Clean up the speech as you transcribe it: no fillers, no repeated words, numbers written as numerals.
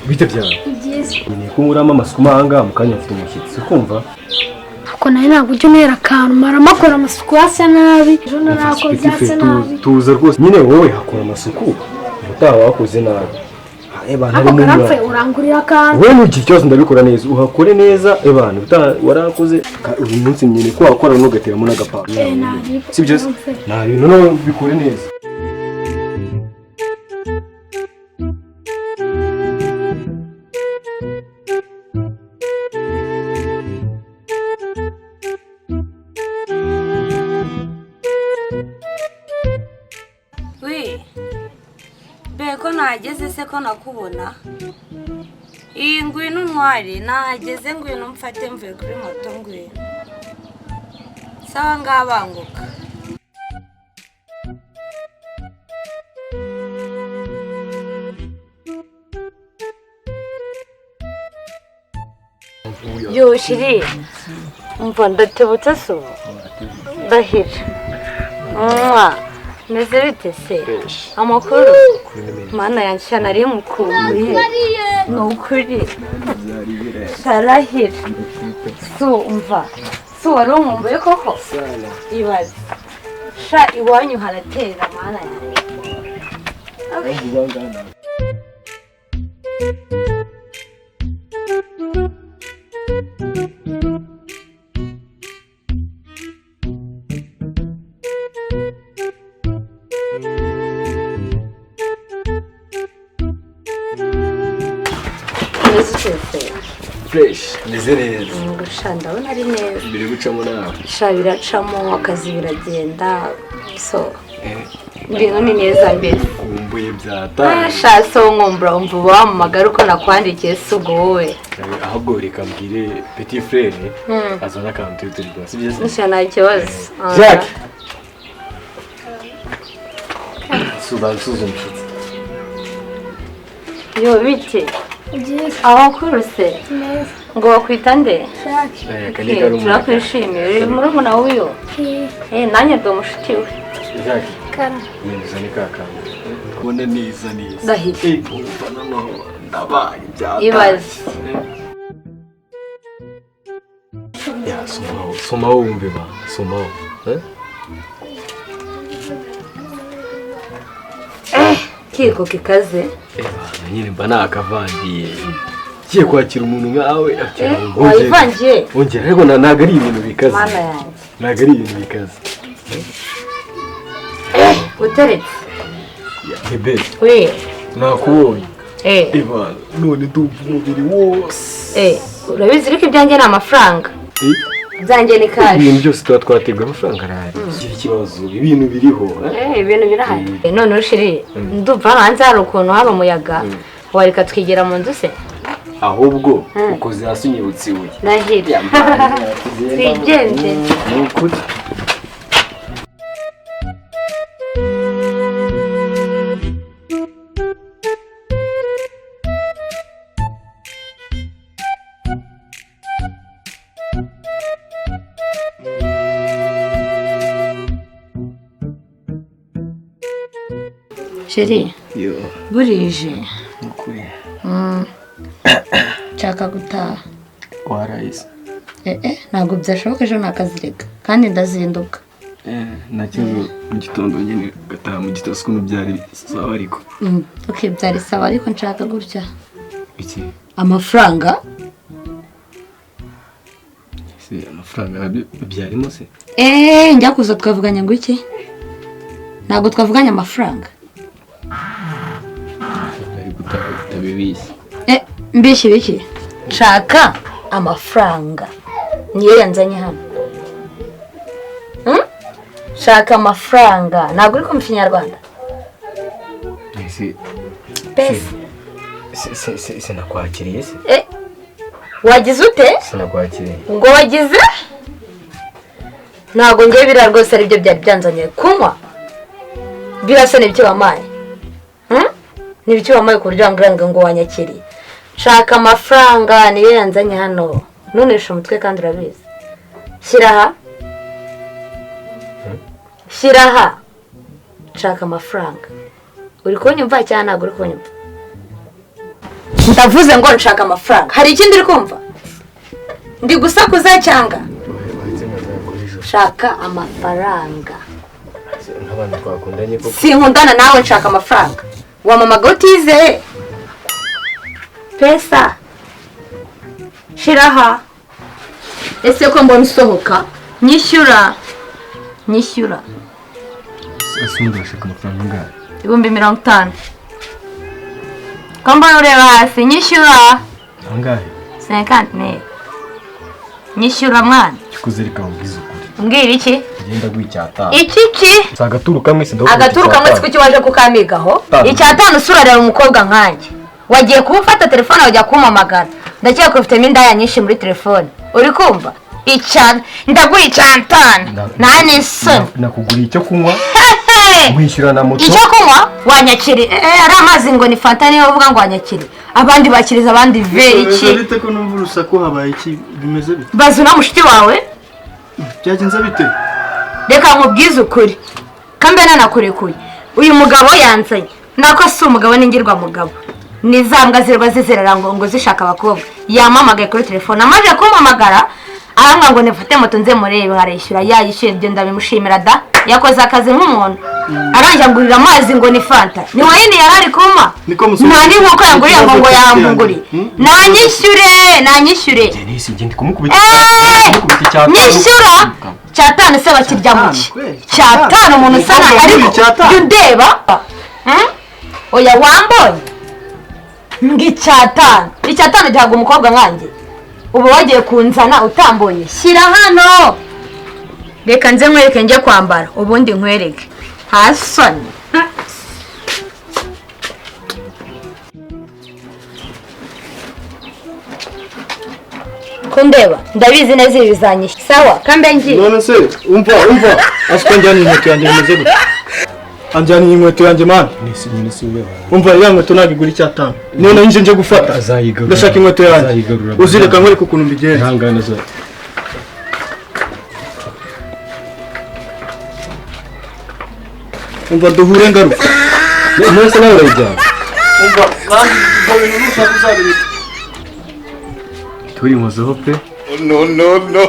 bite byawe byiza ni ko urama amasuku mahanga mukanya afite umushyitsi kumva ako nawe ntabwo ujya unera akantu maramakora amasuku hasa nabi ejo narakoze hasa nabi tuza rwose nyine wowe hakora amasuku utaha wakoze nabi ako karapfe urangurira akantu wowe n'iki cyose ndabikora neza uhakore neza ebana warakoze uyu munsi nyine ko wakora nugateramo n'agapapa si byo nta bintu no bikore neza Beko nageze se ko nakubona iyi ngwino ntwari nahageze ngwino mfate mvuye kuri moto ngwino sawa ngabanguka yo shiri umva ndatebutse so ndahira meze bite se amakuru mana yanjye nari mukumbuye ni ukuri sarahira so umva so wari umwumbuye koko ibaze sha iwanyu haratera mana yanjye fresh meze neza ngusha ndabona ari neza biri gucamo nawe sha biracamo akazi biragenda so ibintu ni neza mbere umbuye byata sha so nkumbura umva wamamagara uko nakwandikiye se ubwo wowe ahubwo reka mbwire petit frere azana akantu turi rwose si byiza nsha nta kibazo Jack suba nsuzumshitse yo bite byiza amakuru se neza ngo bakwita nde turakwishimiye uri murumuna w'uyo nanjye ndi umushuti we Jack kara neza ni kakanga kubona neza ndahise umva noneho ndabaye byata ibaze ya soma wumve ba soma kiko kikaze nyine mba nakavangiye kiye kwakira umuntu nkawe wayivangiye ongera ariko ntabwo ari ibintu bikaze mana yanjye ntabwo ari ibintu bikaze uteretse bebe we nakubonye Ivan none ndumva umubiri wose urabizi ariko ibyanjye ni amafaranga byanjye ni kashi ibintu byose tuba twateguye amafaranga arahari ikihe kibazo ibintu biriho ibintu birahari none ushiri ndumva hanze hari ukuntu haba umuyaga wareka twigera mu nzu se ahubwo ukoze hasi unyibutse iwe nahira twigenze ni ukuri sheri burije ukuri nshaka gutaha warahise ntabwo byashoboka ejo nakazireka kandi ndazinduka nta kibazo mu gitondo nyine gataha mu gitondo ukuntu byari sawa ariko byari sawa ariko nshaka gutya iki amafaranga amafaranga nabyo byarimo se njya kuza twavuganya ngo iki ntabwo twavuganya amafaranga ari gutaha utabibishye mbishye biki nshaka amafaranga niyo yanzanye hano shaka amafaranga ntabwo uri kumva ikinyarwanda pesi sinakwakiriye se wagize ute sinakwakiriye ngo wagize ntabwo ngewe biriya rwose aribyo byari byanzanye kunywa birasa n'ibyo wamaye n'ibyo wamaye ku buryo wambwira ngo wanyakiriye shaka amafaranga niyo yanzanye hano nunesha umutwe kandi urabizi shyira aha shyira aha shaka amafaranga uri kunyumva cyangwa ntabwo uri kunyumva ndavuze ngo nshaka amafaranga hari ikindi uri kumva ndi gusakuza cyanga shaka amafaranga nk'abantu twakundanye koko sinkundana nawe nshaka amafaranga wamamaga utizeye pesa shiraha ese ko mbona usohoka nyishyura ese ndashaka amafaranga angahe 50,000 ko mbona ureba hasi nyishyura angahe 50,000 nyishyura mwana kikuze reka mbwize ukuri mbwira iki ngenda gwicyata iki sagaturu kamwe sindakubita agaturu kamwe sikuki waje kukamigaho icyatanu usura reba umukobwa nkanjye wagiye kuwufata telefone wajya kumpamagara ndakeka ko ufitemo indaya nyinshi muri telefone uri kumva icyana ndaguha icyatanu nta n'isoni nakuguriye icyo kunywa mwishyura na moto icyo kunywa wanyakiri ari amazi ngo ni fanta niyo uvuga ngo wanyakiri abandi bakiriza abandi veri iki bite ko numva urusaku habaye iki bimeze bite bazi na mushiki wawe byagenze bite reka nkubwize ukuri kambe nanakurekuye uyu mugabo yanzanye nako si umugabo n'ingirwa mugabo ni za mbwa zirwa zizerera ngo zishaka abakobwa yamamagaye kuri telefone amaze kumpamagara arambwira ngo nifate moto nze murebe arishyura yayishyuye ibyo ndabimushimira da yakoze akazi nk'umuntu arangije angurira amazi ngo ni fanta ni wayini yari ari kuma nta n'inkoko yanguriye ngo yambungure nanyishyure Denise ngende kumukubita nyishyura cyatanu se bakirya muki cyatanu umuntu usa nabi ariko jya undeba oya wambonye icyatanu gihaga umukobwa nkanjye ubu wagiye kunzana utambonye shyira hano reka nze nkwereke njye kwambara ubundi nkwereke hasoni kundeba ndabizi neza ibi bizanyishyura sawa kambe ngiye none se umva afite njyana inkweto yanjye bimeze gute anjyana inkweto yanjye mana umva ya nkweto ntabwo igura icyatanu niyo nayinje nje gufata ndashaka inkweto yanjye uzireka nkwereke ukuntu mbigenza ihangane zo umva duhure ngaruka mwese nawe urayijyana umva kandi ibyo bintu nushaka uzabireka turi muzeho pe no